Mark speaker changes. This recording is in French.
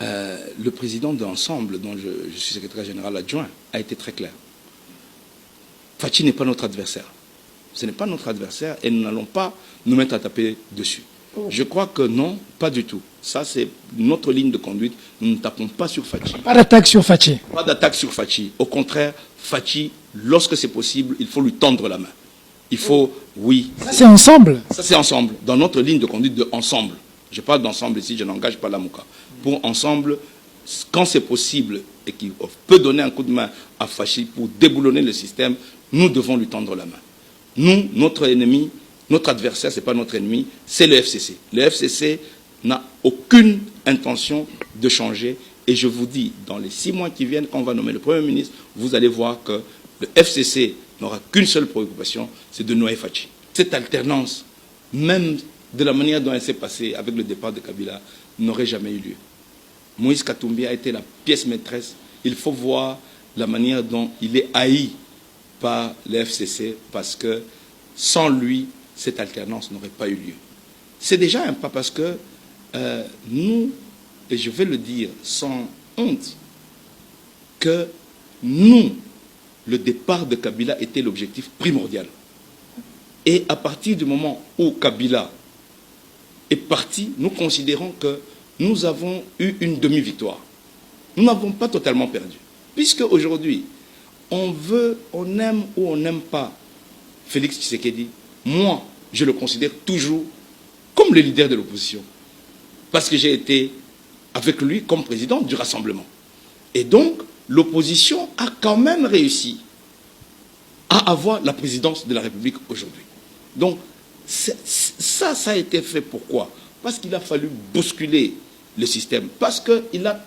Speaker 1: le président d'Ensemble, dont je suis secrétaire général adjoint, a été très clair. Fachi n'est pas notre adversaire. Ce n'est pas notre adversaire et nous n'allons pas nous mettre à taper dessus. Je crois que non, pas du tout. Ça, c'est notre ligne de conduite. Nous ne tapons pas sur Fachi.
Speaker 2: Pas d'attaque sur Fachi.
Speaker 1: Pas d'attaque sur Fachi. Au contraire, Fachi, lorsque c'est possible, il faut lui tendre la main. Il faut, oui.
Speaker 2: Ça, c'est ensemble.
Speaker 1: Ça, c'est ensemble. Dans notre ligne de conduite de ensemble. Je parle d'ensemble ici, je n'engage pas la Mouka. Pour ensemble, quand c'est possible et qu'il peut donner un coup de main à Fachi pour déboulonner le système, nous devons lui tendre la main. Nous, notre ennemi, notre adversaire, ce n'est pas notre ennemi, c'est le FCC. Le FCC n'a aucune intention de changer. Et je vous dis, dans les 6 mois qui viennent, quand on va nommer le Premier ministre, vous allez voir que le FCC n'aura qu'une seule préoccupation, c'est de noyer Fachi. Cette alternance, même de la manière dont elle s'est passée avec le départ de Kabila, n'aurait jamais eu lieu. Moïse Katumbi a été la pièce maîtresse. Il faut voir la manière dont il est haï par le FCC, parce que sans lui, cette alternance n'aurait pas eu lieu. C'est déjà un pas, parce que nous, et je vais le dire sans honte, que nous, le départ de Kabila était l'objectif primordial. Et à partir du moment où Kabila est parti, nous considérons que nous avons eu une demi-victoire. Nous n'avons pas totalement perdu. Puisque aujourd'hui, on aime ou on n'aime pas Félix Tshisekedi, moi, je le considère toujours comme le leader de l'opposition. Parce que j'ai été avec lui comme président du Rassemblement. Et donc, l'opposition a quand même réussi à avoir la présidence de la République aujourd'hui. Donc, ça a été fait pourquoi? Parce qu'il a fallu bousculer le système. Parce qu'il a